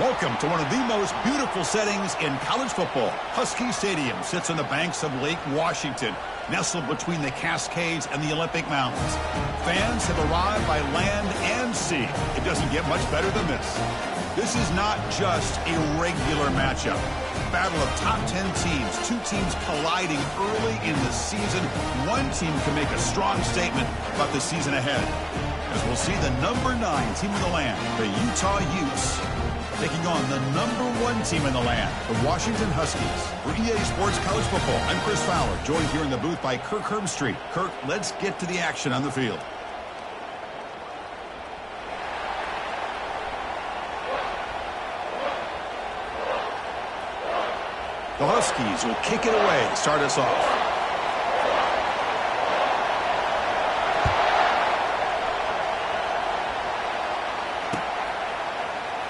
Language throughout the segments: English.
Welcome to one of the most beautiful settings in college football. Husky Stadium sits on the banks of Lake Washington, nestled between the Cascades and the Olympic Mountains. Fans have arrived by land and sea. It doesn't get much better than this. This is not just a regular matchup. Battle of top 10 teams, two teams colliding early in the season. One team can make a strong statement about the season ahead, as we'll see the number 9 team in the land, the Utah Utes, taking on the number 1 team in the land, the Washington Huskies. For EA Sports College Football, I'm Chris Fowler, joined here in the booth by Kirk Herbstreit. Kirk, let's get to the action on the field. The Huskies will kick it away to start us off.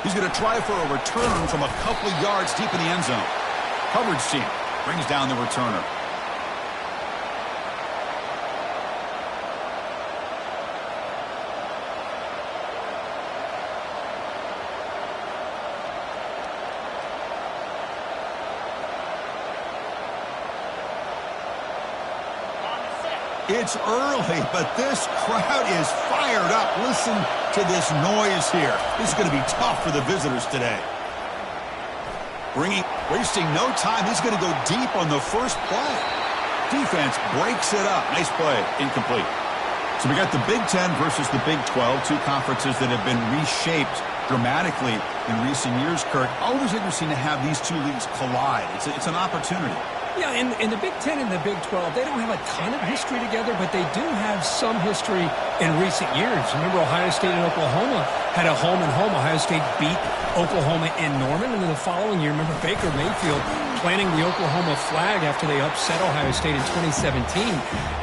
He's going to try for a return from a couple of yards deep in the end zone. Coverage team brings down the returner. It's early, but this crowd is fired up. Listen to this noise here. This is going to be tough for the visitors today. Wasting no time. He's going to go deep on the first play. Defense breaks it up. Nice play. Incomplete. So we got the Big Ten versus the Big 12, two conferences that have been reshaped dramatically in recent years, Kirk. Always interesting to have these two leagues collide. It's an opportunity. Yeah, in the Big Ten and the Big 12, they don't have a ton of history together, but they do have some history in recent years. Remember, Ohio State and Oklahoma had a home-and-home. Ohio State beat Oklahoma in Norman, and then the following year, remember Baker Mayfield planting the Oklahoma flag after they upset Ohio State in 2017,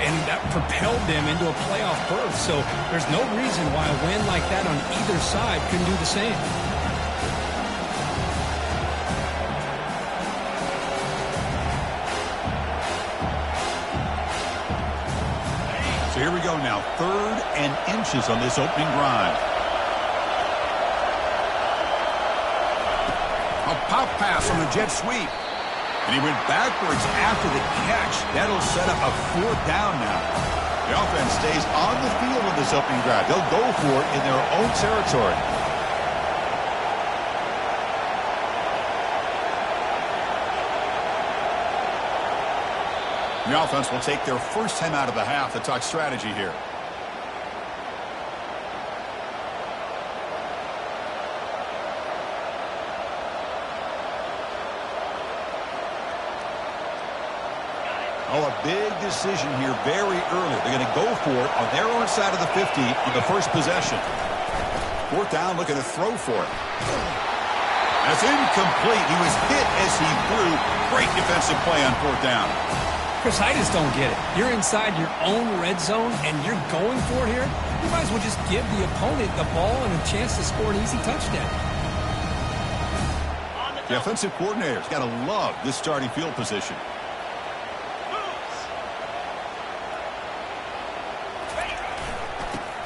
and that propelled them into a playoff berth. So there's no reason why a win like that on either side couldn't do the same. Here we go now, 3rd and inches on this opening drive. A pop pass on the jet sweep. And he went backwards after the catch. That'll set up a 4th down now. The offense stays on the field with this opening drive. They'll go for it in their own territory. The offense will take their first time out of the half to talk strategy here. Oh, a big decision here very early. They're going to go for it on their own side of the 50 on the first possession. 4th down, looking to throw for it. That's incomplete. He was hit as he threw. Great defensive play on 4th down. Chris, I just don't get it. You're inside your own red zone, and you're going for it here? You might as well just give the opponent the ball and a chance to score an easy touchdown. The offensive coordinator's got to love this starting field position.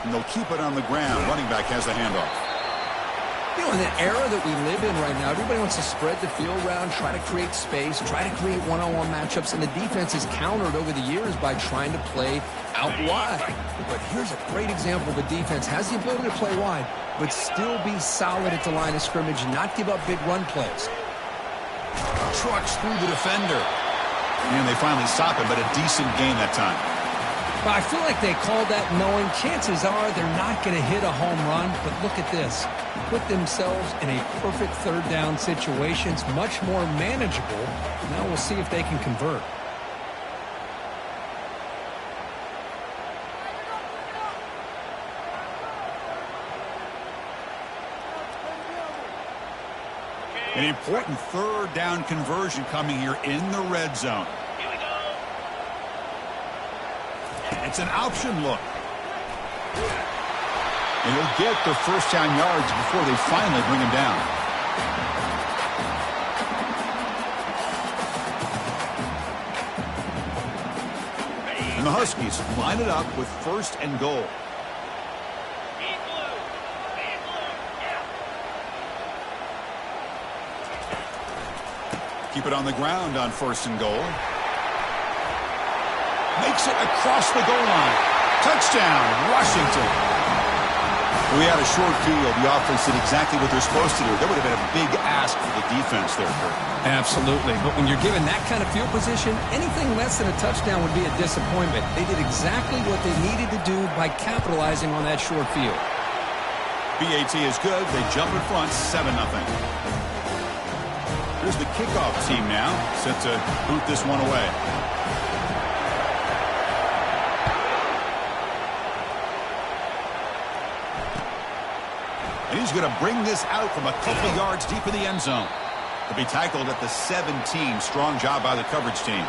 And they'll keep it on the ground. Running back has the handoff. You know, in the era that we live in right now, everybody wants to spread the field around, try to create space, try to create one-on-one matchups, and the defense is countered over the years by trying to play out wide. But here's a great example. The defense has the ability to play wide, but still be solid at the line of scrimmage and not give up big run plays. Trucks through the defender. And they finally stop it, but a decent gain that time. But I feel like they called that knowing chances are they're not going to hit a home run. But look at this. Put themselves in a perfect 3rd down situation. It's much more manageable. Now we'll see if they can convert. An important 3rd down conversion coming here in the red zone. It's an option look. And he'll get the first down yards before they finally bring him down. And the Huskies line it up with 1st and goal. Keep it on the ground on 1st and goal. Makes it across the goal line. Touchdown, Washington. We had a short field. The offense did exactly what they're supposed to do. That would have been a big ask for the defense there, Kurt. Absolutely. But when you're given that kind of field position, anything less than a touchdown would be a disappointment. They did exactly what they needed to do by capitalizing on that short field. BAT is good. They jump in front, 7-0. Here's the kickoff team now, set to boot this one away. And he's going to bring this out from a couple yards deep in the end zone. To be tackled at the 17. Strong job by the coverage team.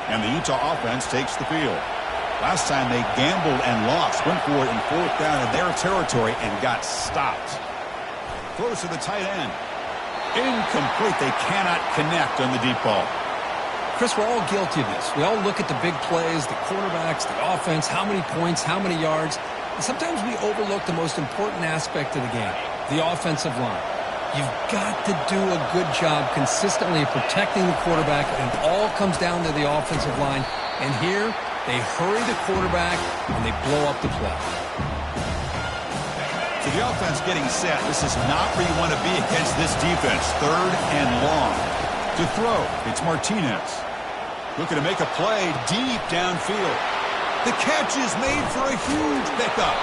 And the Utah offense takes the field. Last time they gambled and lost. Went for it in 4th down in their territory and got stopped. Throws to the tight end. Incomplete. They cannot connect on the deep ball. Chris, we're all guilty of this. We all look at the big plays, the quarterbacks, the offense, how many points, how many yards. And sometimes we overlook the most important aspect of the game, the offensive line. You've got to do a good job consistently protecting the quarterback, and it all comes down to the offensive line. And here, they hurry the quarterback, and they blow up the play. So the offense getting set. This is not where you want to be against this defense. 3rd and long. To throw, it's Martinez. Looking to make a play deep downfield. The catch is made for a huge pickup.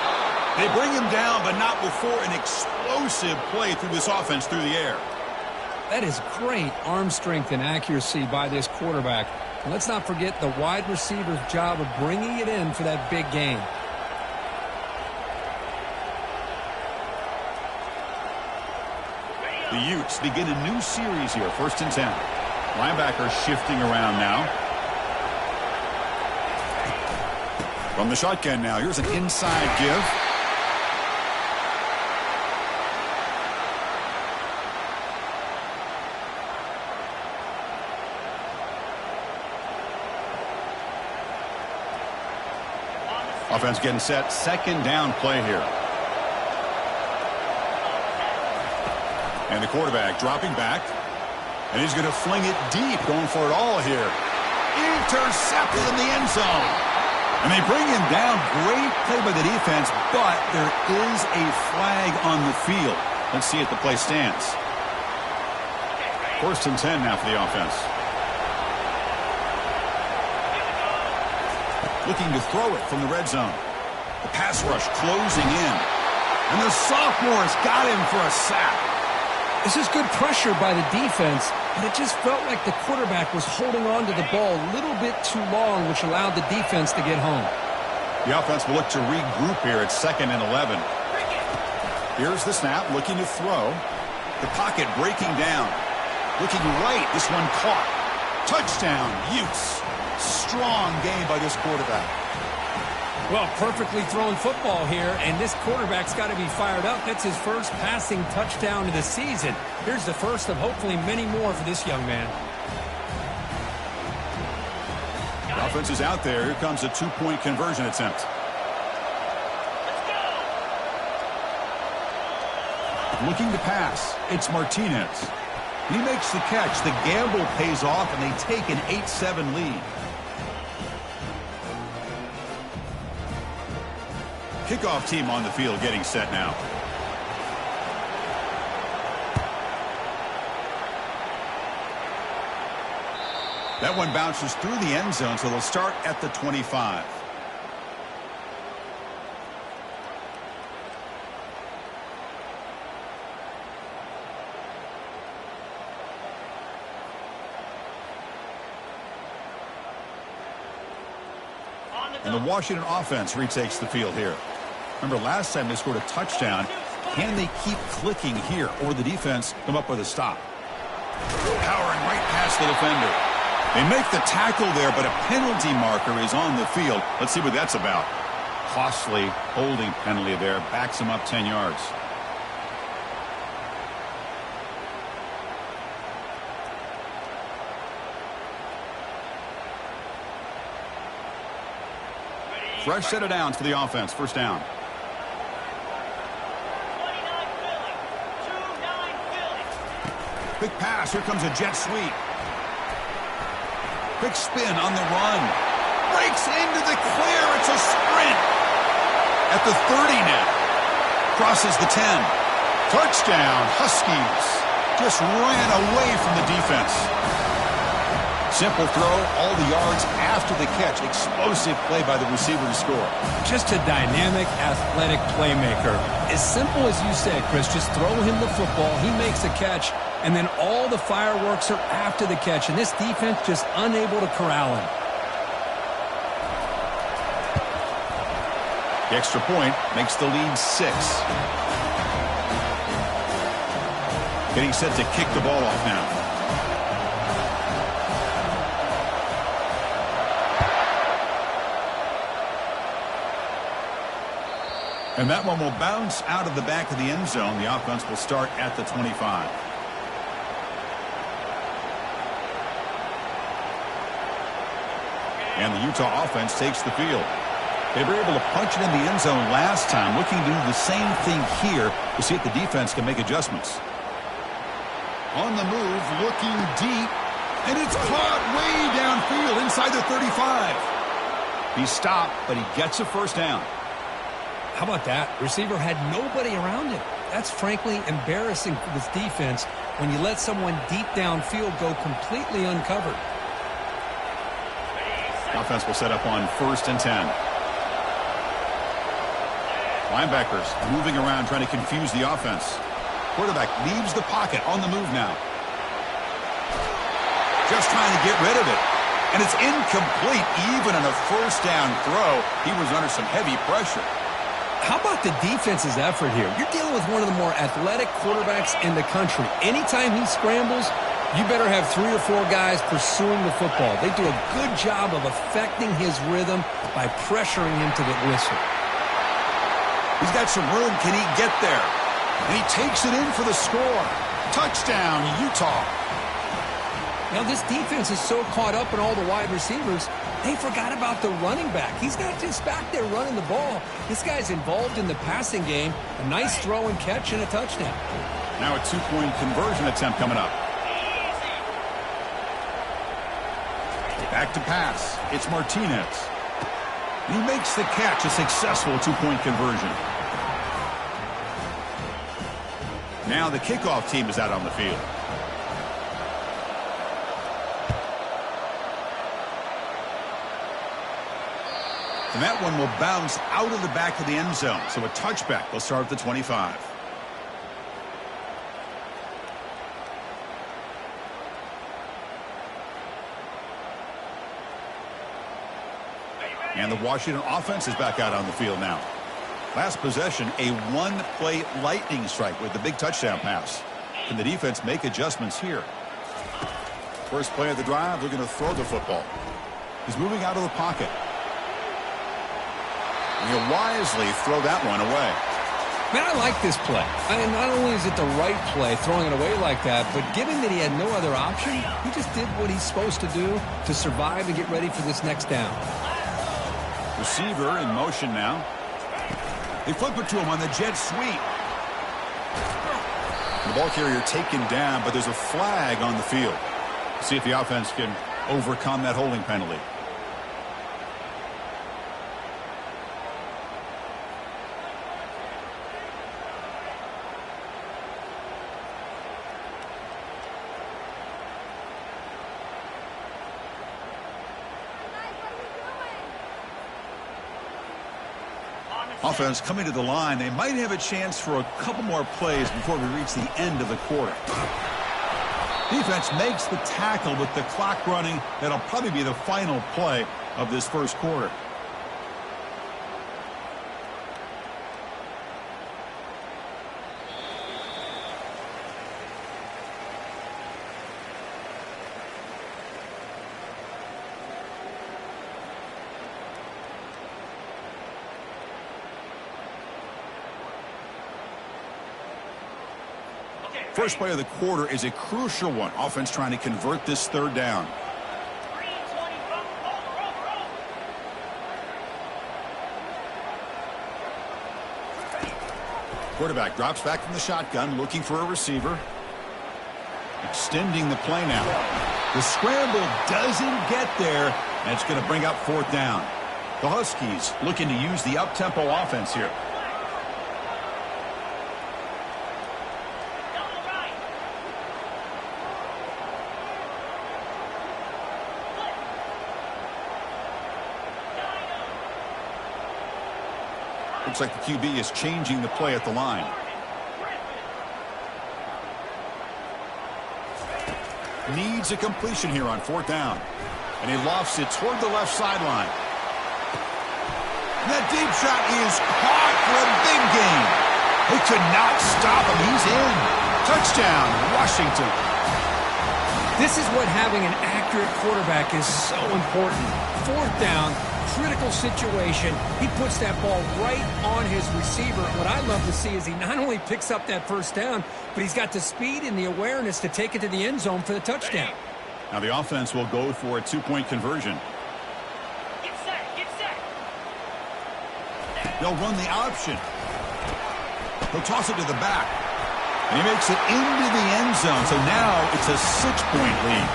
They bring him down, but not before an explosive play through this offense through the air. That is great arm strength and accuracy by this quarterback. And let's not forget the wide receiver's job of bringing it in for that big game. The Utes begin a new series here, 1st and 10. Linebacker shifting around now. From the shotgun now, here's an inside give. Offense getting set. 2nd down play here. And the quarterback dropping back. And he's going to fling it deep. Going for it all here. Intercepted in the end zone. And they bring him down. Great play by the defense. But there is a flag on the field. Let's see if the play stands. 1st and 10 now for the offense. Looking to throw it from the red zone. The pass rush closing in. And the sophomore's got him for a sack. This is good pressure by the defense, but it just felt like the quarterback was holding on to the ball a little bit too long, which allowed the defense to get home. The offense will look to regroup here at 2nd and 11. Here's the snap, looking to throw. The pocket breaking down. Looking right, this one caught. Touchdown, Utes. Strong game by this quarterback. Well, perfectly thrown football here, and this quarterback's got to be fired up. That's his first passing touchdown of the season. Here's the first of hopefully many more for this young man. The offense is out there. Here comes a 2-point conversion attempt. Looking to pass. It's Martinez. He makes the catch. The gamble pays off, and they take an 8-7 lead. Kickoff team on the field getting set now. That one bounces through the end zone, so they'll start at the 25. And the Washington offense retakes the field here. Remember, last time they scored a touchdown. Can they keep clicking here, or the defense come up with a stop? Powering right past the defender. They make the tackle there, but a penalty marker is on the field. Let's see what that's about. Costly holding penalty there. Backs him up 10 yards. fresh set of downs for the offense. First down. Quick pass. Here comes a jet sweep. Quick spin on the run. Breaks into the clear. It's a sprint. At the 30 now. Crosses the 10. Touchdown, Huskies. Just ran away from the defense. Simple throw, all the yards after the catch. Explosive play by the receiver to score. Just a dynamic, athletic playmaker. As simple as you said, Chris, just throw him the football. He makes a catch, and then all the fireworks are after the catch. And this defense just unable to corral him. The extra point makes the lead 6. Getting set to kick the ball off now. And that one will bounce out of the back of the end zone. The offense will start at the 25. And the Utah offense takes the field. They were able to punch it in the end zone last time. Looking to do the same thing here to see if the defense can make adjustments. On the move, looking deep. And it's caught way downfield inside the 35. He stopped, but he gets a first down. How about that? Receiver had nobody around him. That's frankly embarrassing for this defense when you let someone deep downfield go completely uncovered. Offense will set up on 1st and 10. Linebackers moving around trying to confuse the offense. Quarterback leaves the pocket on the move now. Just trying to get rid of it. And it's incomplete even on a first down throw. He was under some heavy pressure. How about the defense's effort here? You're dealing with one of the more athletic quarterbacks in the country. Anytime he scrambles, you better have 3 or 4 guys pursuing the football. They do a good job of affecting his rhythm by pressuring him to the whistle. He's got some room. Can he get there? And he takes it in for the score. Touchdown, Utah. Now, this defense is so caught up in all the wide receivers, they forgot about the running back. He's not just back there running the ball. This guy's involved in the passing game. A nice throw and catch and a touchdown. Now a 2-point conversion attempt coming up. Back to pass. It's Martinez. He makes the catch, a successful 2-point conversion. Now the kickoff team is out on the field. And that one will bounce out of the back of the end zone. So a touchback will start at the 25. And the Washington offense is back out on the field now. Last possession, a one-play lightning strike with the big touchdown pass. Can the defense make adjustments here? First play of the drive, they're going to throw the football. He's moving out of the pocket. And he'll wisely throw that one away. Man, I like this play. I mean, not only is it the right play, throwing it away like that, but given that he had no other option, he just did what he's supposed to do to survive and get ready for this next down. Receiver in motion now. They flip it to him on the jet sweep. The ball carrier taken down, but there's a flag on the field. See if the offense can overcome that holding penalty. Offense coming to the line. They might have a chance for a couple more plays before we reach the end of the quarter. Defense makes the tackle with the clock running. That'll probably be the final play of this first quarter. First play of the quarter is a crucial one. Offense trying to convert this third down. Quarterback drops back from the shotgun, looking for a receiver. Extending the play now. The scramble doesn't get there, and it's going to bring up fourth down. The Huskies looking to use the up-tempo offense here. Looks like the QB is changing the play at the line. Needs a completion here on fourth down. And he lofts it toward the left sideline. That deep shot is caught for a big gain. They could not stop him. He's in. Touchdown, Washington. This is what having an accurate quarterback is so important. Fourth down, critical situation. He puts that ball right on his receiver. What I love to see is he not only picks up that first down, but he's got the speed and the awareness to take it to the end zone for the touchdown. Now the offense will go for a two-point conversion. Get set, get set. They'll run the option. He'll toss it to the back. And he makes it into the end zone. So now it's a 6-point lead.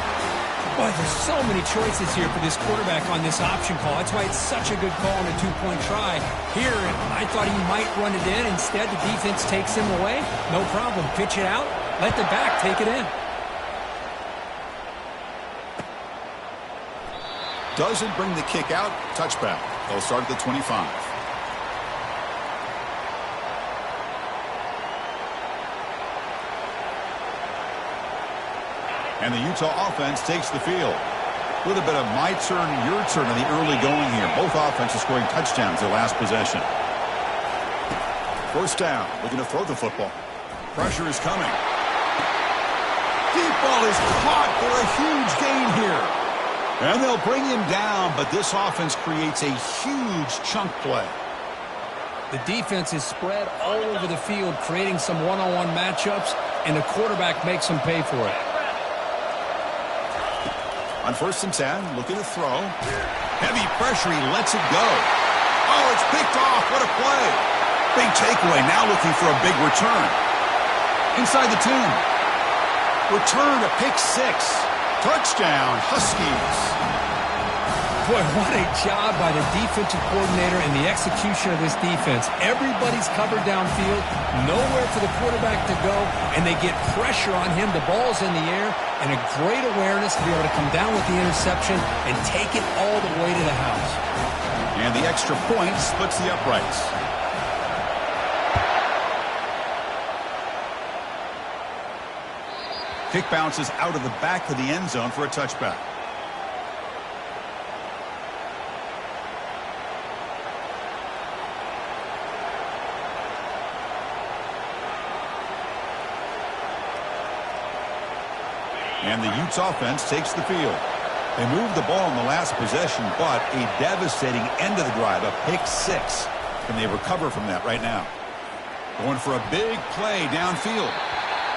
Boy, there's so many choices here for this quarterback on this option call. That's why it's such a good call on a two-point try. Here, I thought he might run it in. Instead, the defense takes him away. No problem. Pitch it out. Let the back take it in. Doesn't bring the kick out. Touchback. They'll start at the 25. And the Utah offense takes the field. A little bit of my turn, your turn in the early going here. Both offenses scoring touchdowns their last possession. First down. Looking to throw the football. Pressure is coming. Deep ball is caught for a huge gain here. And they'll bring him down, but this offense creates a huge chunk play. The defense is spread all over the field, creating some one-on-one matchups, and the quarterback makes them pay for it. On 1st and 10, looking to throw. Heavy pressure, he lets it go. Oh, it's picked off. What a play. Big takeaway, now looking for a big return. Inside the 10. Return to pick 6. Touchdown, Huskies. Boy, what a job by the defensive coordinator and the execution of this defense. Everybody's covered downfield, nowhere for the quarterback to go, and they get pressure on him. The ball's in the air, and a great awareness to be able to come down with the interception and take it all the way to the house. And the extra point splits the uprights. Kick bounces out of the back of the end zone for a touchback. And the Utes offense takes the field. They moved the ball in the last possession, but a devastating end of the drive, a pick 6. Can they recover from that right now? Going for a big play downfield.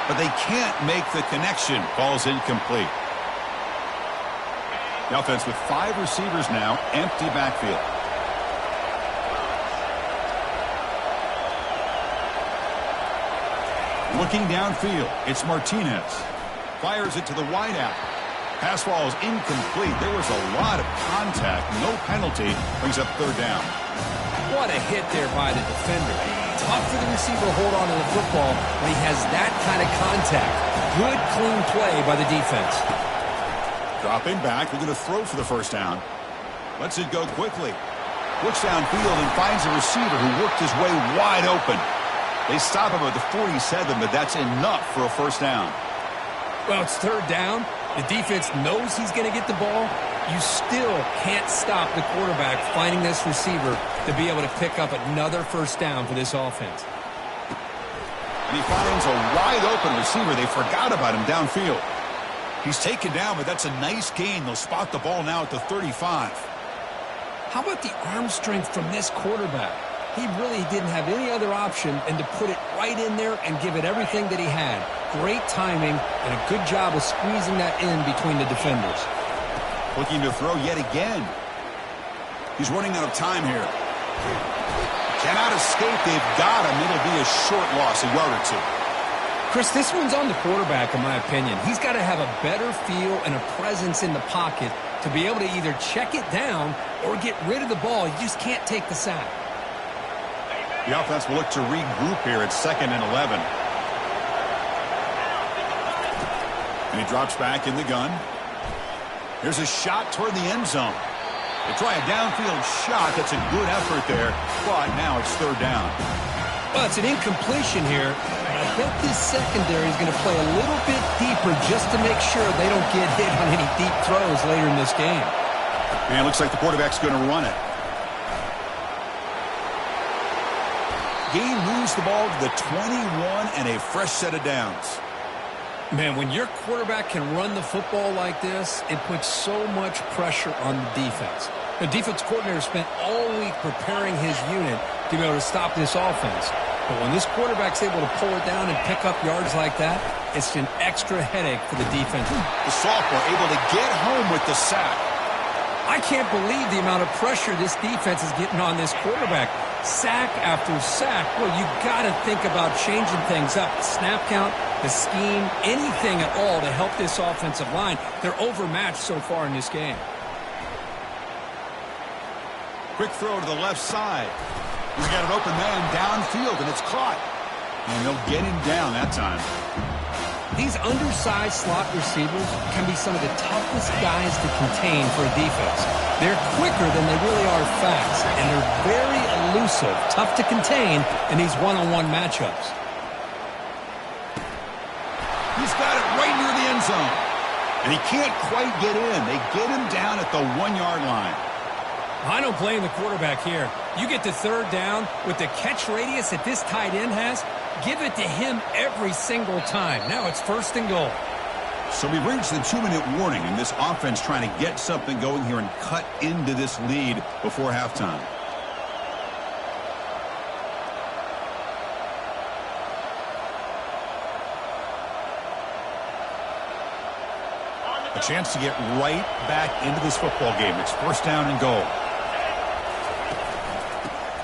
But they can't make the connection. Ball's incomplete. The offense with 5 receivers now, empty backfield. Looking downfield, it's Martinez. Fires it to the wideout. Pass ball is incomplete. There was a lot of contact. No penalty. Brings up 3rd down. What a hit there by the defender. Tough for the receiver to hold on to the football when he has that kind of contact. Good, clean play by the defense. Dropping back. We're going to throw for the 1st down. Lets it go quickly. Looks downfield and finds a receiver who worked his way wide open. They stop him at the 47, but that's enough for a 1st down. Well, it's 3rd down. The defense knows he's going to get the ball. You still can't stop the quarterback finding this receiver to be able to pick up another 1st down for this offense. And he finds a wide-open receiver. They forgot about him downfield. He's taken down, but that's a nice gain. They'll spot the ball now at the 35. How about the arm strength from this quarterback? He really didn't have any other option than to put it right in there and give it everything that he had. Great timing and a good job of squeezing that in between the defenders. Looking to throw yet again. He's running out of time here. Cannot escape. They've got him. It'll be a short loss, a yard or two. Chris, this one's on the quarterback, in my opinion. He's got to have a better feel and a presence in the pocket to be able to either check it down or get rid of the ball. You just can't take the sack. The offense will look to regroup here at 2nd and 11. And he drops back in the gun. Here's a shot toward the end zone. They try a downfield shot. That's a good effort there, but now it's 3rd down. Well, it's an incompletion here. I bet this secondary is going to play a little bit deeper just to make sure they don't get hit on any deep throws later in this game. And it looks like the quarterback's going to run it. Gain moves the ball to the 21 and a fresh set of downs. Man, when your quarterback can run the football like this, it puts so much pressure on the defense. The defense coordinator spent all week preparing his unit to be able to stop this offense. But when this quarterback's able to pull it down and pick up yards like that, it's an extra headache for the defense. The sophomore able to get home with the sack. I can't believe the amount of pressure this defense is getting on this quarterback. Sack after sack. Well, you got to think about changing things up. The snap count, the scheme, anything at all to help this offensive line. They're overmatched so far in this game. Quick throw to the left side. He's got an open man downfield, and it's caught. And they'll get him down that time. These undersized slot receivers can be some of the toughest guys to contain for a defense. They're quicker than they really are fast, and they're very elusive, tough to contain in these one-on-one matchups. He's got it right near the end zone. And he can't quite get in. They get him down at the 1-yard line. I don't blame the quarterback here. You get the 3rd down with the catch radius that this tight end has, give it to him every single time. Now it's 1st and goal. So we've reached the 2-minute warning, and this offense trying to get something going here and cut into this lead before halftime. A chance to get right back into this football game. It's 1st down and goal.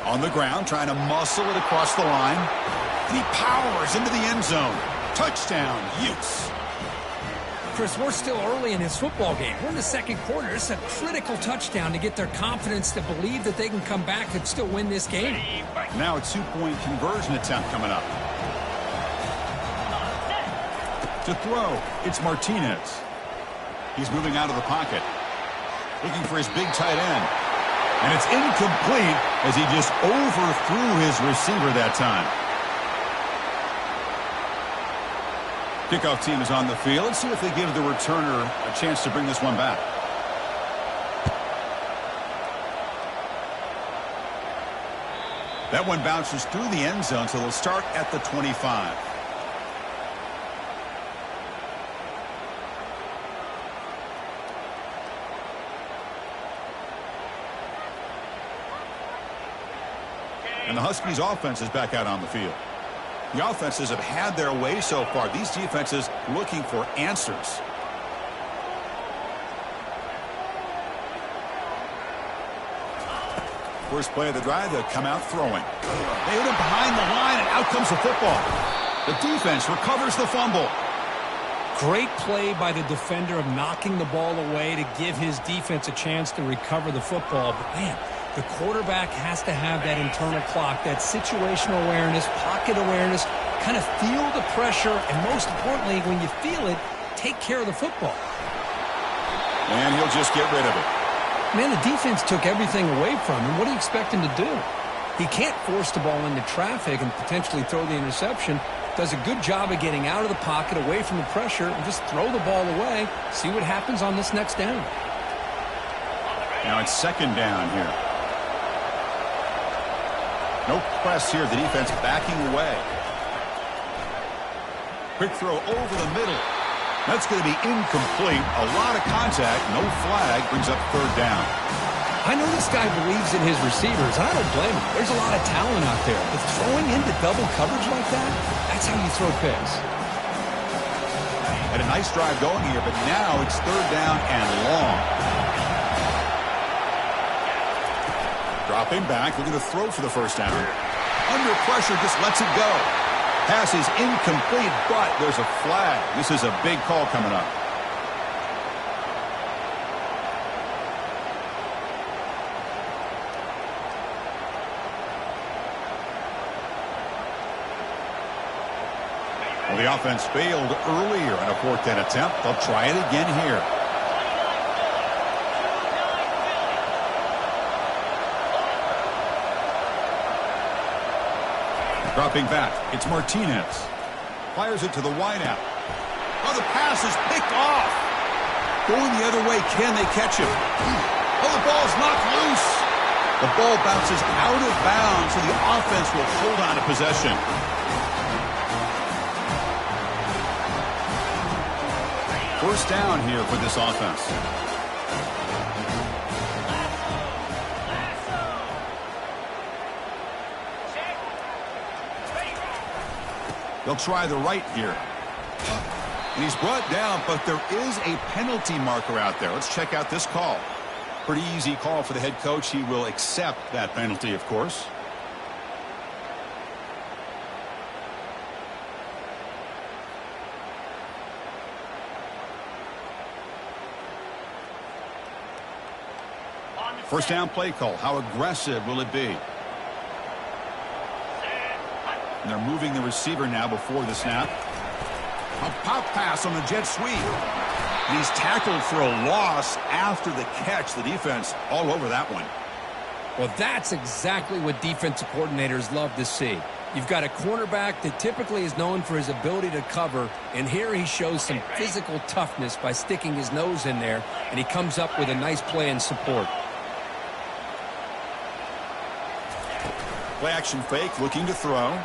On the ground, trying to muscle it across the line. And he powers into the end zone. Touchdown, Utes. Chris, we're still early in this football game. We're in the 2nd quarter. It's a critical touchdown to get their confidence to believe that they can come back and still win this game. Now a 2-point conversion attempt coming up. To throw, it's Martinez. He's moving out of the pocket. Looking for his big tight end. And it's incomplete as he just overthrew his receiver that time. Kickoff team is on the field. Let's see if they give the returner a chance to bring this one back. That one bounces through the end zone, so they'll start at the 25. And the Huskies offense is back out on the field. The offenses have had their way so far. These defenses looking for answers. First play of the drive, they'll come out throwing. They hit him behind the line, and out comes the football. The defense recovers the fumble. Great play by the defender of knocking the ball away to give his defense a chance to recover the football. But, man, the quarterback has to have that internal clock, that situational awareness, pocket awareness, kind of feel the pressure, and most importantly, when you feel it, take care of the football. And he'll just get rid of it. Man, the defense took everything away from him. What do you expect him to do? He can't force the ball into traffic and potentially throw the interception. Does a good job of getting out of the pocket, away from the pressure, and just throw the ball away. See what happens on this next down. Now it's 2nd down here. No press here. The defense backing away. Quick throw over the middle. That's going to be incomplete. A lot of contact. No flag. Brings up 3rd down. I know this guy believes in his receivers, and I don't blame him. There's a lot of talent out there. But throwing into double coverage like that, that's how you throw picks. Had a nice drive going here, but now it's 3rd down and long. Dropping back, looking to throw for the first down. Under pressure, just lets it go. Pass is incomplete, but there's a flag. This is a big call coming up. Well, the offense failed earlier in a 4th down attempt. They'll try it again here. Dropping back, it's Martinez. Fires it to the wideout. Oh, the pass is picked off. Going the other way, can they catch him? Oh, the ball's knocked loose. The ball bounces out of bounds, so the offense will hold on to possession. First down here for this offense. They'll try the right here. And he's brought down, but there is a penalty marker out there. Let's check out this call. Pretty easy call for the head coach. He will accept that penalty, of course. First down play call. How aggressive will it be? And they're moving the receiver now before the snap. A pop pass on the jet sweep. And he's tackled for a loss after the catch. The defense all over that one. Well, that's exactly what defensive coordinators love to see. You've got a cornerback that typically is known for his ability to cover, and here he shows some physical toughness by sticking his nose in there, and he comes up with a nice play in support. Play action fake, looking to throw.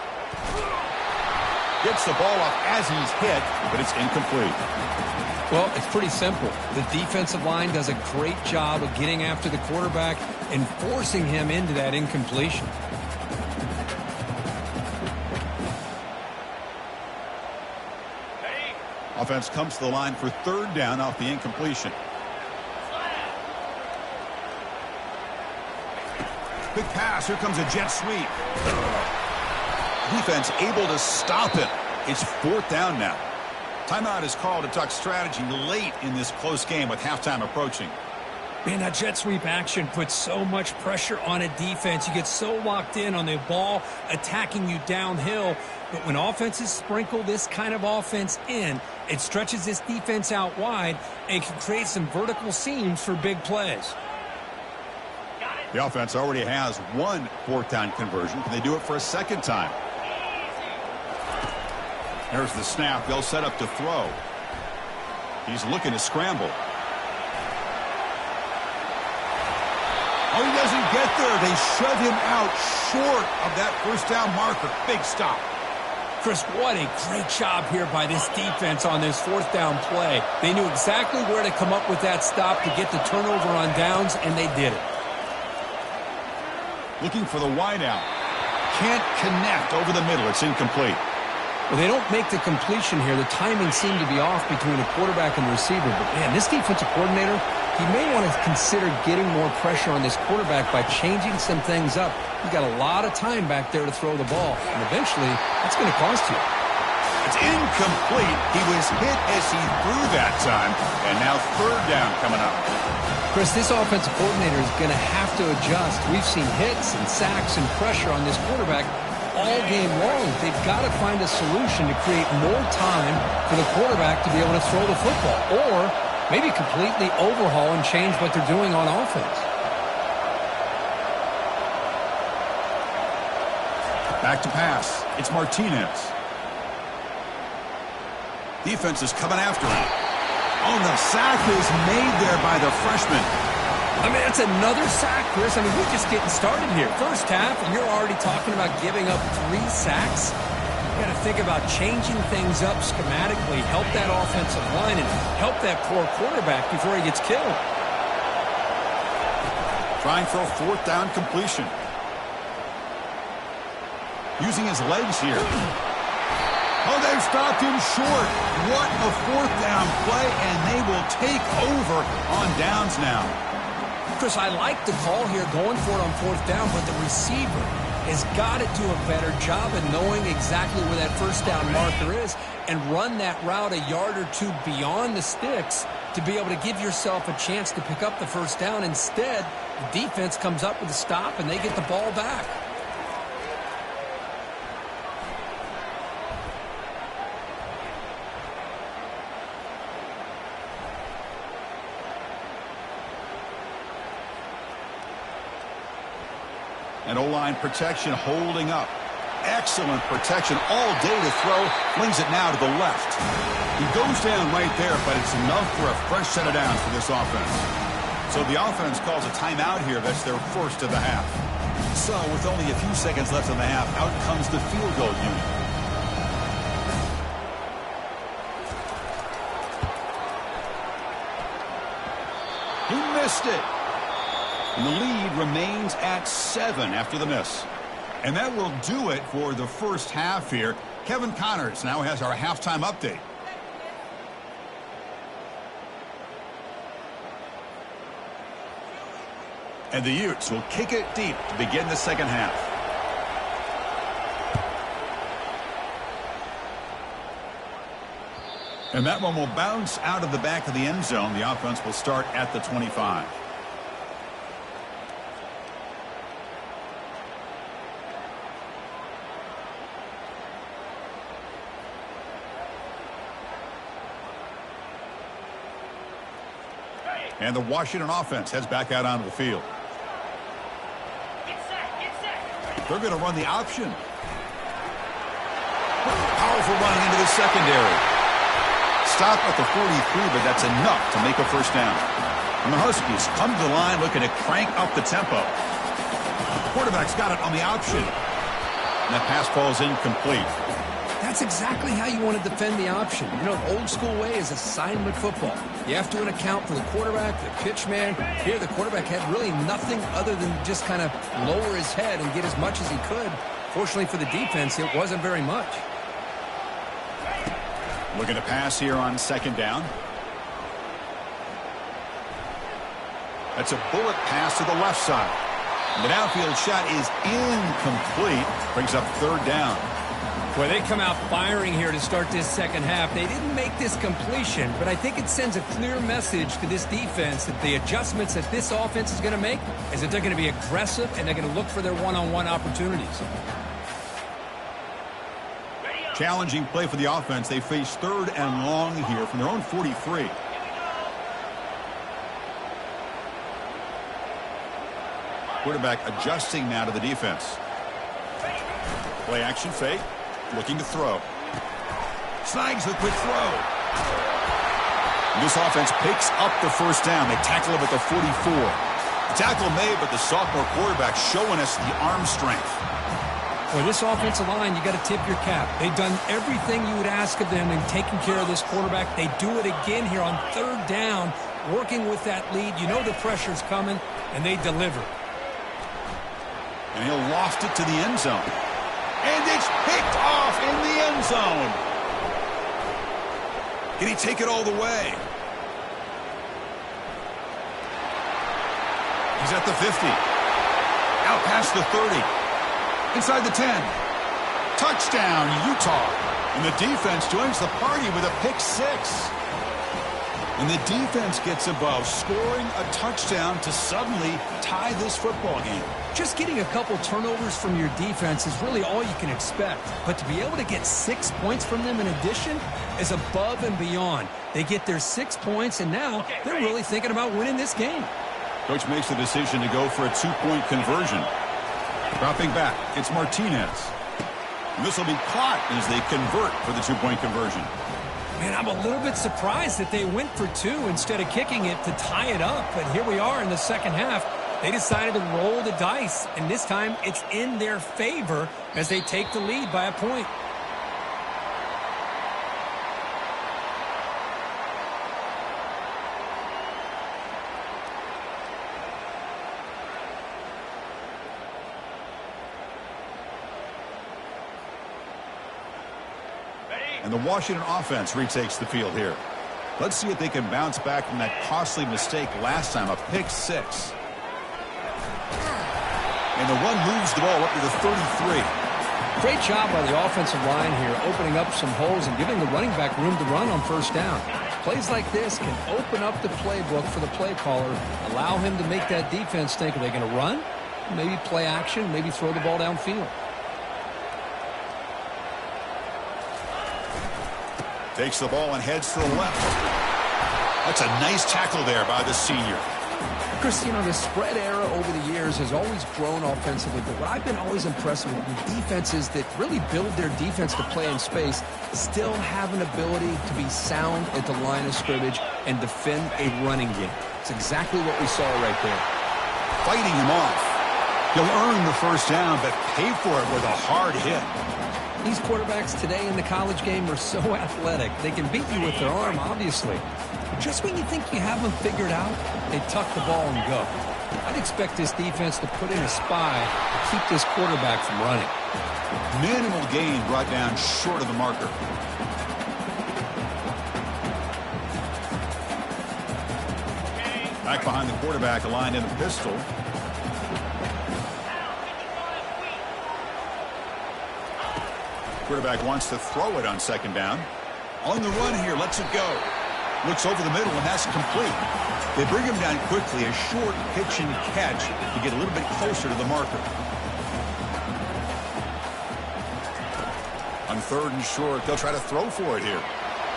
Gets the ball off as he's hit, but it's incomplete. Well, it's pretty simple. The defensive line does a great job of getting after the quarterback and forcing him into that incompletion. Offense comes to the line for 3rd down off the incompletion. Big pass. Here comes a jet sweep. Defense able to stop it. It's 4th down now. Timeout is called to talk strategy late in this close game with halftime approaching. Man, that jet sweep action puts so much pressure on a defense. You get so locked in on the ball attacking you downhill. But when offenses sprinkle this kind of offense in, it stretches this defense out wide and can create some vertical seams for big plays. The offense already has one 4th down conversion. Can they do it for a 2nd time? There's the snap. They'll set up to throw. He's looking to scramble. Oh, he doesn't get there. They shove him out short of that 1st down marker. Big stop. Chris, what a great job here by this defense on this 4th down play. They knew exactly where to come up with that stop to get the turnover on downs, and they did it. Looking for the wideout. Can't connect over the middle. It's incomplete. Well, they don't make the completion here. The timing seemed to be off between the quarterback and the receiver. But, man, this defensive coordinator, he may want to consider getting more pressure on this quarterback by changing some things up. He's got a lot of time back there to throw the ball. And eventually, that's going to cost you. It's incomplete. He was hit as he threw that time. And now 3rd down coming up. Chris, this offensive coordinator is going to have to adjust. We've seen hits and sacks and pressure on this quarterback all game long. They've got to find a solution to create more time for the quarterback to be able to throw the football, or maybe completely overhaul and change what they're doing on offense. Back to pass. It's Martinez. Defense is coming after him. Oh, the sack is made there by the freshman. I mean, that's another sack, Chris. I mean, we're just getting started here. First half, and you're already talking about giving up 3 sacks. You got to think about changing things up schematically, help that offensive line, and help that poor quarterback before he gets killed. Trying for a 4th down completion. Using his legs here. Oh, they've stopped him short. What a 4th down play, and they will take over on downs now. Chris, I like the call here going for it on fourth down, but the receiver has got to do a better job of knowing exactly where that first down marker is and run that route a yard or two beyond the sticks to be able to give yourself a chance to pick up the first down. Instead, the defense comes up with a stop and they get the ball back. And O-line protection holding up. Excellent protection all day to throw. Flings it now to the left. He goes down right there, but it's enough for a fresh set of downs for this offense. So the offense calls a timeout here. That's their first of the half. So with only a few seconds left in the half, out comes the field goal unit. He missed it. And the lead remains at 7 after the miss. And that will do it for the first half here. Kevin Connors now has our halftime update. And the Utes will kick it deep to begin the second half. And that one will bounce out of the back of the end zone. The offense will start at the 25. And the Washington offense heads back out onto the field. Get set. They're going to run the option. Powerful running into the secondary. Stop at the 43, but that's enough to make a first down. And the Huskies come to the line looking to crank up the tempo. Quarterback's got it on the option. And that pass falls incomplete. That's exactly how you want to defend the option. You know, the old school way is assignment football. You have to account for the quarterback, the pitch man. Here, the quarterback had really nothing other than just kind of lower his head and get as much as he could. Fortunately for the defense, it wasn't very much. Looking to pass here on second down. That's a bullet pass to the left side. The downfield shot is incomplete. Brings up third down. Well, they come out firing here to start this second half. They didn't make this completion, but I think it sends a clear message to this defense that the adjustments that this offense is going to make is that they're going to be aggressive and they're going to look for their one-on-one opportunities. Challenging play for the offense. They face third and long here from their own 43. Quarterback adjusting now to the defense. Play action fake. Looking to throw. Snags the quick throw. And this offense picks up the first down. They tackle him at the 44. The tackle made, but the sophomore quarterback showing us the arm strength. For this offensive line, you got to tip your cap. They've done everything you would ask of them in taking care of this quarterback. They do it again here on third down, working with that lead. You know the pressure's coming, and they deliver. And he'll loft it to the end zone. And it's picked off in the end zone. Can he take it all the way? He's at the 50. Out past the 30. Inside the 10. Touchdown, Utah. And the defense joins the party with a pick six. And the defense gets above, scoring a touchdown to suddenly tie this football game. Just getting a couple turnovers from your defense is really all you can expect. But to be able to get 6 points from them in addition is above and beyond. They get their 6 points, and now they're really thinking about winning this game. Coach makes the decision to go for a two-point conversion. Dropping back, it's Martinez. And this will be caught as they convert for the two-point conversion. Man, I'm a little bit surprised that they went for two instead of kicking it to tie it up. But here we are in the second half. They decided to roll the dice, and this time it's in their favor as they take the lead by a point. And the Washington offense retakes the field here. Let's see if they can bounce back from that costly mistake last time, a pick six. And the run moves the ball up to the 33. Great job by the offensive line here, opening up some holes and giving the running back room to run on first down. Plays like this can open up the playbook for the play caller, allow him to make that defense think, are they going to run? Maybe play action, maybe throw the ball downfield. Takes the ball and heads to the left. That's a nice tackle there by the senior. Chris, you know, the spread era over the years has always grown offensively, but what I've been always impressed with defenses that really build their defense to play in space still have an ability to be sound at the line of scrimmage and defend a running game. It's exactly what we saw right there. Fighting him off. He'll earn the first down, but pay for it with a hard hit. These quarterbacks today in the college game are so athletic. They can beat you with their arm, obviously. But just when you think you have them figured out, they tuck the ball and go. I'd expect this defense to put in a spy to keep this quarterback from running. Minimal gain brought down short of the marker. Back behind the quarterback, aligned in the pistol. Quarterback wants to throw it on second down. On the run here, lets it go. Looks over the middle, and that's complete. They bring him down quickly, a short pitch and catch to get a little bit closer to the marker. On third and short, they'll try to throw for it here.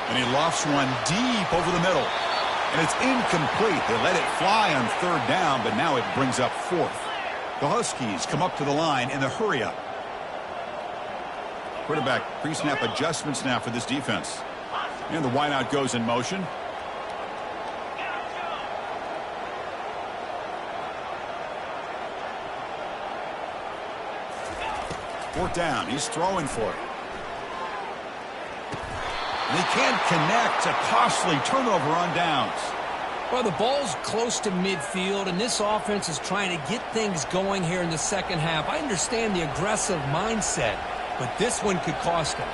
And he lofts one deep over the middle. And it's incomplete. They let it fly on third down, but now it brings up fourth. The Huskies come up to the line in the hurry-up. Quarterback pre-snap adjustments now for this defense. And the wideout goes in motion. Fourth down. He's throwing for it. And he can't connect. A costly turnover on downs. Well, the ball's close to midfield, and this offense is trying to get things going here in the second half. I understand the aggressive mindset, but this one could cost him.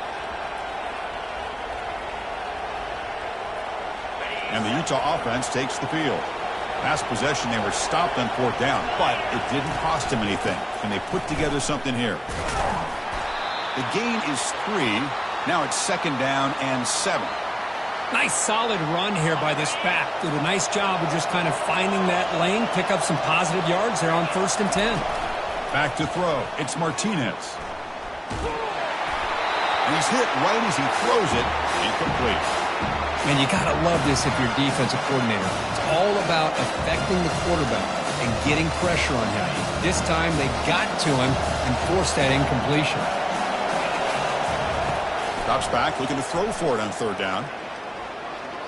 And the Utah offense takes the field. Last possession, they were stopped on fourth down, but it didn't cost them anything. And they put together something here. The gain is 3. Now it's second down and 7. Nice solid run here by this back. Did a nice job of just kind of finding that lane, pick up some positive yards there on 1st and 10. Back to throw. It's Martinez. And he's hit right as he throws it. Incomplete. And you got to love this if you're defensive coordinator. It's all about affecting the quarterback and getting pressure on him. This time they got to him and forced that incompletion. Drops back, looking to throw for it on third down.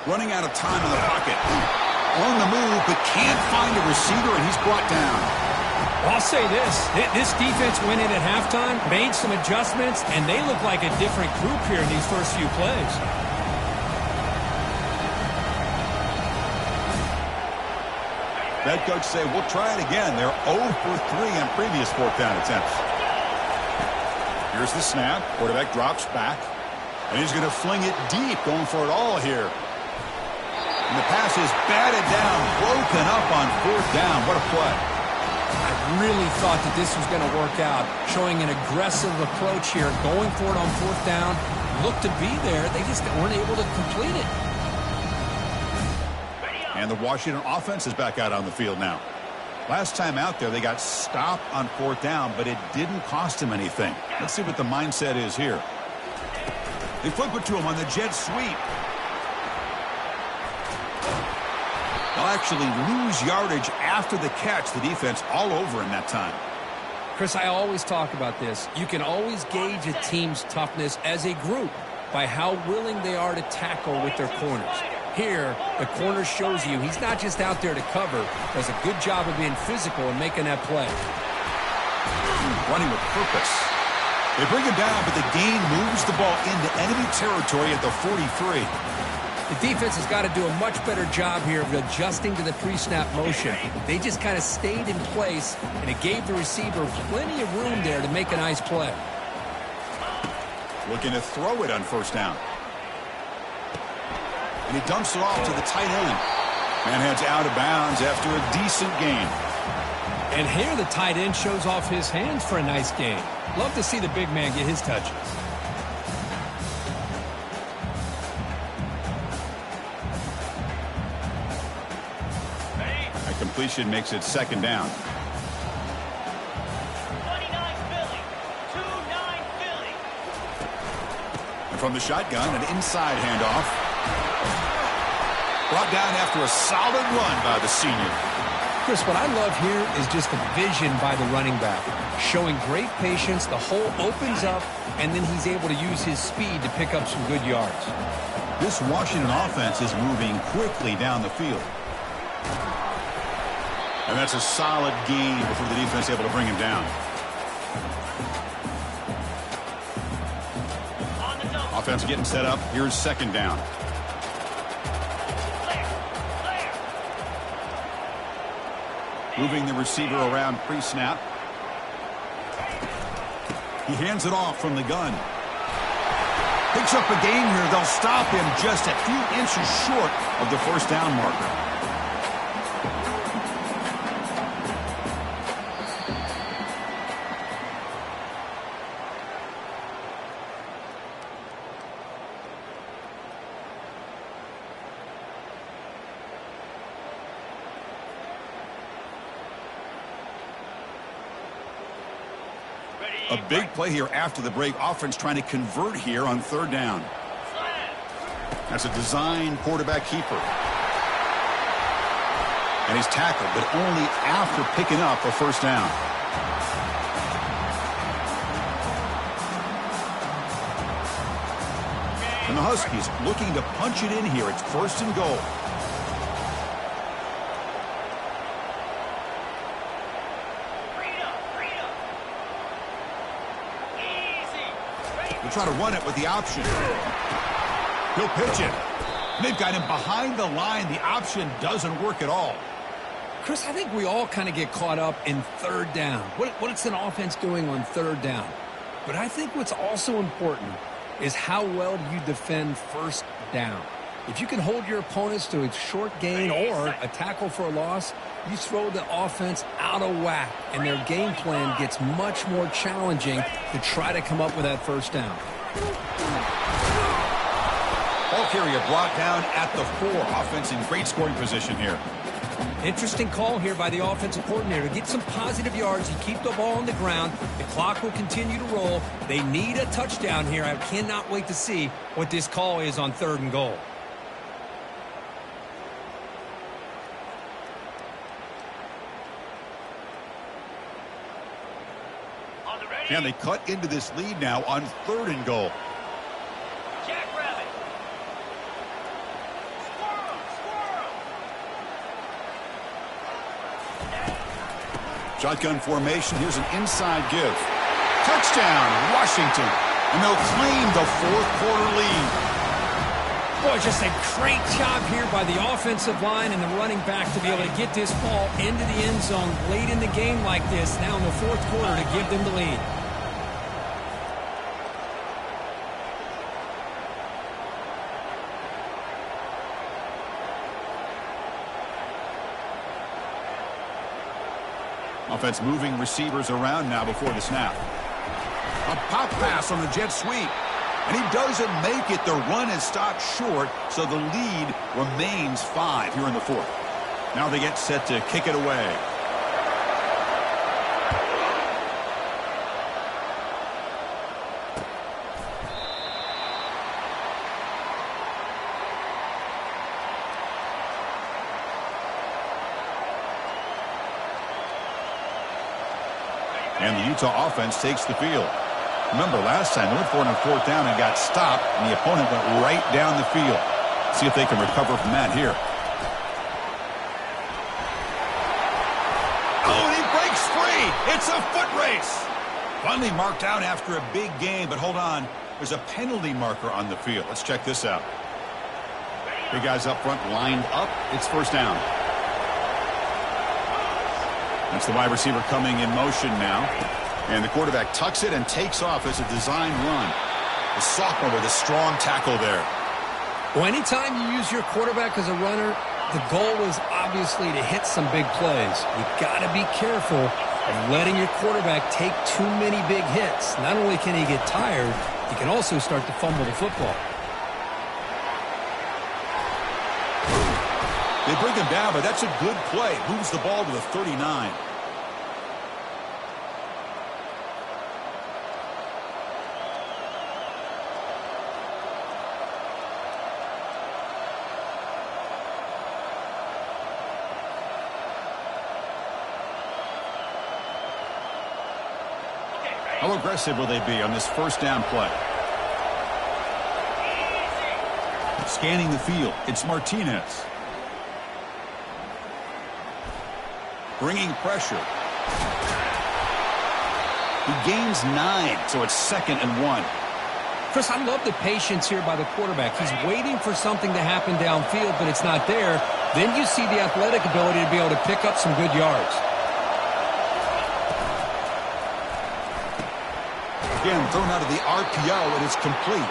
Running out of time in the pocket. On the move, but can't find a receiver, and he's brought down. Well, I'll say this. This defense went in at halftime, made some adjustments, and they look like a different group here in these first few plays. Head coach say, we'll try it again. They're 0 for 3 on previous fourth down attempts. Here's the snap. Quarterback drops back. And he's going to fling it deep, going for it all here. And the pass is batted down, broken up on fourth down. What a play. I really thought that this was going to work out, showing an aggressive approach here, going for it on fourth down. Looked to be there. They just weren't able to complete it. And the Washington offense is back out on the field now. Last time out there, they got stopped on fourth down, but it didn't cost them anything. Let's see what the mindset is here. They flip it to him on the jet sweep. They'll actually lose yardage after the catch. The defense all over him that time. Chris, I always talk about this. You can always gauge a team's toughness as a group by how willing they are to tackle with their corners. Here, the corner shows you he's not just out there to cover, does a good job of being physical and making that play. Running with purpose. They bring him down, but the gain moves the ball into enemy territory at the 43. The defense has got to do a much better job here of adjusting to the pre-snap motion. They just kind of stayed in place, and it gave the receiver plenty of room there to make a nice play. Looking to throw it on first down. And he dumps it off to the tight end. And heads out of bounds after a decent gain. And here the tight end shows off his hands for a nice gain. Love to see the big man get his touches. A completion makes it second down. 29 Philly. 2-9 Philly. And from the shotgun, an inside handoff. Brought down after a solid run by the senior. Chris, what I love here is just the vision by the running back. Showing great patience, the hole opens up, and then he's able to use his speed to pick up some good yards. This Washington offense is moving quickly down the field. And that's a solid gain before the defense is able to bring him down. On the double. Offense getting set up. Here's second down. Clear. Moving the receiver around pre-snap. He hands it off from the gun. Picks up a gain here. They'll stop him just a few inches short of the first down marker. A big play here after the break. Offense trying to convert here on third down. That's a design quarterback keeper. And he's tackled, but only after picking up a first down. And the Huskies looking to punch it in here. It's first and goal. They'll try to run it with the option. He'll pitch it. They've got him behind the line. The option doesn't work at all. Chris, I think we all kind of get caught up in third down. What's an offense doing on third down? But I think what's also important is how well do you defend first down. If you can hold your opponents to a short gain or a tackle for a loss, you throw the offense out of whack, and their game plan gets much more challenging to try to come up with that first down. Ball carrier brought down at the 4. Offense in great scoring position here. Interesting call here by the offensive coordinator. Get some positive yards. You keep the ball on the ground. The clock will continue to roll. They need a touchdown here. I cannot wait to see what this call is on third and goal. And they cut into this lead now on third and goal. Jackrabbit. Squirrel. Shotgun formation. Here's an inside give. Touchdown, Washington. And they'll claim the fourth quarter lead. Boy, just a great job here by the offensive line and the running back to be able to get this ball into the end zone late in the game like this, now in the fourth quarter, to give them the lead. Offense moving receivers around now before the snap. A pop pass on the jet sweep. And he doesn't make it. The run is stopped short, so the lead remains 5 here in the fourth. Now they get set to kick it away. And the Utah offense takes the field. Remember, last time they went for it on fourth down and got stopped, and the opponent went right down the field. See if they can recover from that here. Oh, and he breaks free. It's a foot race. Finally marked out after a big game, but hold on. There's a penalty marker on the field. Let's check this out. Big guys up front lined up. It's first down. That's the wide receiver coming in motion now. And the quarterback tucks it and takes off as a design run. The sophomore with a strong tackle there. Well, anytime you use your quarterback as a runner, The goal is obviously to hit some big plays. You've got to be careful of letting your quarterback take too many big hits. Not only can he get tired, he can also start to fumble the football. They bring him down, but that's a good play. Moves the ball to the 39. How aggressive will they be on this first down play? Scanning the field, it's Martinez. Bringing pressure. He gains 9, so it's 2nd and 1. Chris, I love the patience here by the quarterback. He's waiting for something to happen downfield, but it's not there. Then you see the athletic ability to be able to pick up some good yards. Again, thrown out of the RPO, and it's complete.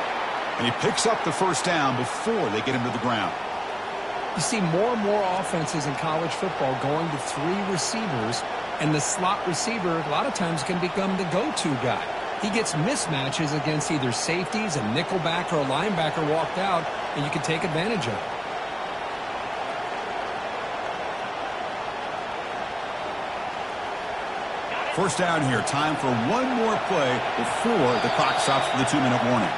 And he picks up the first down before they get him to the ground. You see more and more offenses in college football going to 3 receivers, and the slot receiver a lot of times can become the go-to guy. He gets mismatches against either safeties, a nickelback, or a linebacker walked out, and you can take advantage of it. First down here. Time for one more play before the clock stops for the 2-minute warning.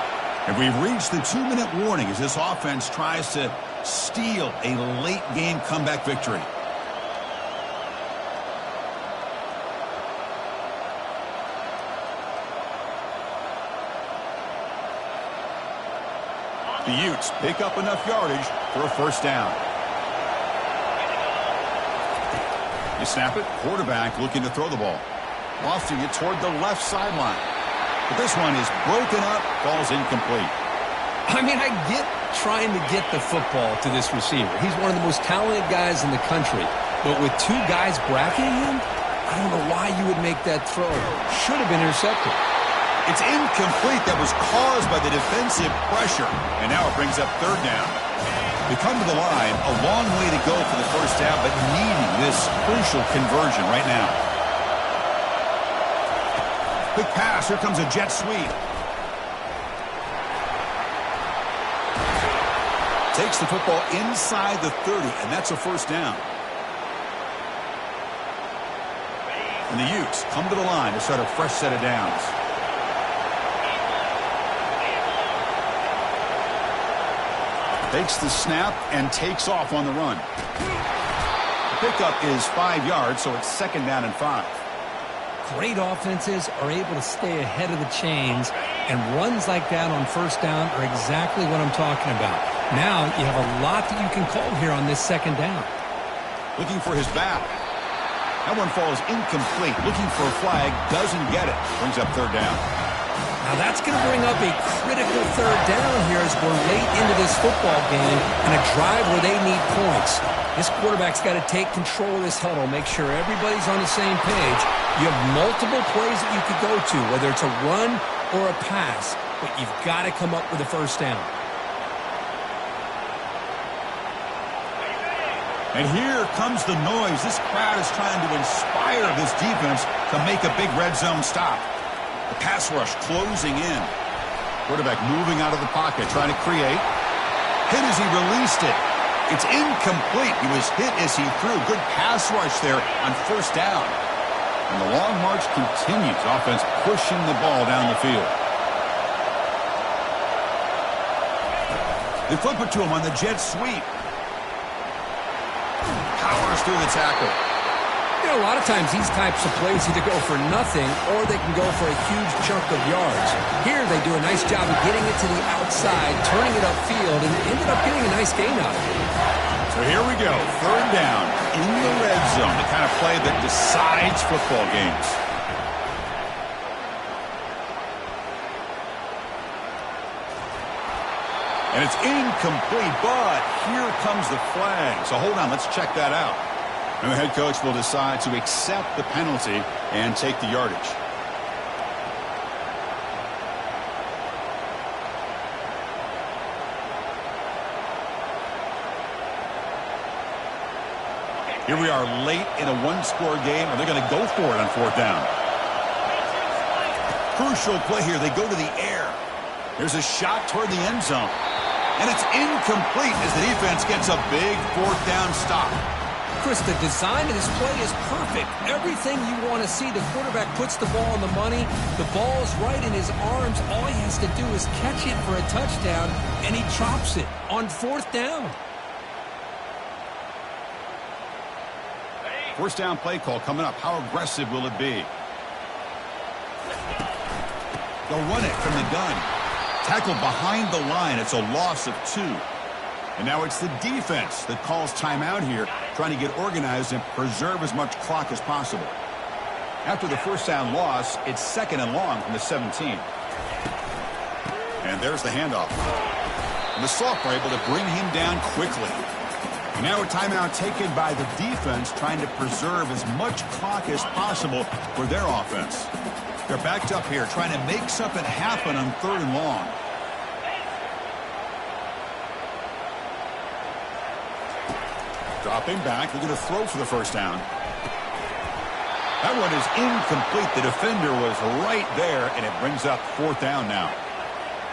And we've reached the 2-minute warning as this offense tries to steal a late-game comeback victory. The Utes pick up enough yardage for a first down. You snap it. Quarterback looking to throw the ball. Lofting it toward the left sideline. But this one is broken up, falls incomplete. I mean, I get trying to get the football to this receiver. He's one of the most talented guys in the country. But with 2 guys bracketing him, I don't know why you would make that throw. Should have been intercepted. It's incomplete. That was caused by the defensive pressure. And now it brings up 3rd down. They come to the line, a long way to go for the first down, but needing this crucial conversion right now. Quick pass. Here comes a jet sweep. Takes the football inside the 30, and that's a first down. And the Utes come to the line to start a fresh set of downs. Takes the snap and takes off on the run. The pickup is 5 yards, so it's 2nd down and 5. Great offenses are able to stay ahead of the chains, and runs like that on first down are exactly what I'm talking about. Now you have a lot that you can call here on this 2nd down. Looking for his back. That one falls incomplete. Looking for a flag, doesn't get it. Brings up 3rd down. Now that's going to bring up a critical 3rd down here as we're late into this football game and a drive where they need points. This quarterback's got to take control of this huddle, make sure everybody's on the same page. You have multiple plays that you could go to, whether it's a run or a pass, but you've got to come up with a first down. And here comes the noise. This crowd is trying to inspire this defense to make a big red zone stop. The pass rush closing in. Quarterback moving out of the pocket, trying to create. Hit as he released it. It's incomplete. He was hit as he threw. Good pass rush there on first down. And the long march continues. Offense pushing the ball down the field. They flip it to him on the jet sweep. Powers through the tackle. You know, a lot of times these types of plays either go for nothing or they can go for a huge chunk of yards. Here they do a nice job of getting it to the outside, turning it upfield, and ended up getting a nice gain out of it. So here we go. 3rd down in the red zone. The kind of play that decides football games. And it's incomplete, but here comes the flag. So hold on, let's check that out. And the head coach will decide to accept the penalty and take the yardage. Here we are late in a one-score game. Are they going to go for it on fourth down? Crucial play here. They go to the air. There's a shot toward the end zone. And it's incomplete as the defense gets a big fourth down stop. Chris, the design of this play is perfect. Everything you want to see. The quarterback puts the ball on the money. The ball is right in his arms. All he has to do is catch it for a touchdown, and he drops it on fourth down. First down play call coming up. How aggressive will it be? They'll run it from the gun. Tackled behind the line. It's a loss of 2. And now it's the defense that calls timeout here, trying to get organized and preserve as much clock as possible. After the first down loss, it's 2nd and long from the 17. And there's the handoff. And the Soft are able to bring him down quickly. And now a timeout taken by the defense, trying to preserve as much clock as possible for their offense. They're backed up here, trying to make something happen on 3rd and long. Dropping back, they're going to throw for the first down. That one is incomplete. The defender was right there, and it brings up 4th down now.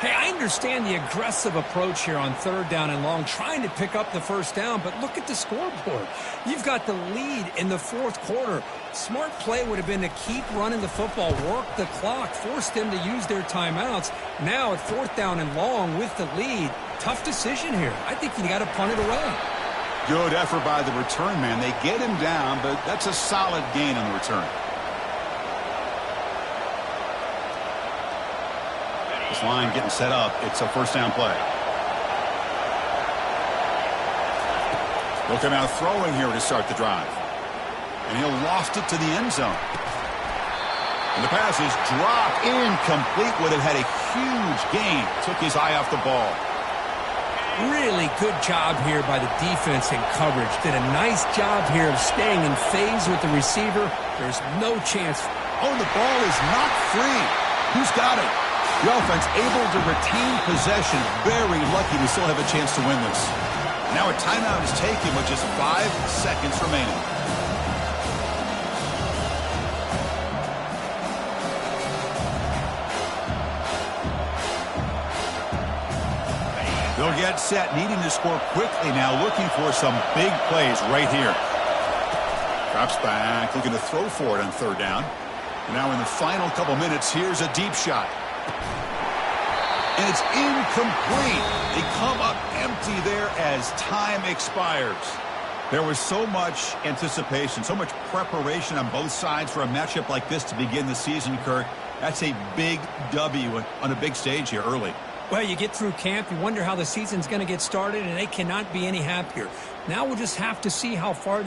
Hey, I understand the aggressive approach here on 3rd down and long, trying to pick up the first down, but look at the scoreboard. You've got the lead in the 4th quarter. Smart play would have been to keep running the football, work the clock, force them to use their timeouts. Now at 4th down and long with the lead, tough decision here. I think you got to punt it away. Good effort by the return man. They get him down, but that's a solid gain on the return. This line getting set up. It's a first down play. They'll come out throwing here to start the drive. And he'll loft it to the end zone. And the pass is dropped incomplete. Would have had a huge gain. Took his eye off the ball. Really good job here by the defense in coverage. Did a nice job here of staying in phase with the receiver. There's no chance. Oh, the ball is not free. Who's got it? The offense able to retain possession. Very lucky to still have a chance to win this. Now a timeout is taken with just 5 seconds remaining. They'll get set, needing to score quickly now, looking for some big plays right here. Drops back, looking to throw for it on 3rd down. And now in the final couple minutes, here's a deep shot. And it's incomplete. They come up empty there as time expires. There was so much anticipation, so much preparation on both sides for a matchup like this to begin the season, Kirk. That's a big W on a big stage here early. Well, you get through camp, you wonder how the season's going to get started, and they cannot be any happier. Now we'll just have to see how far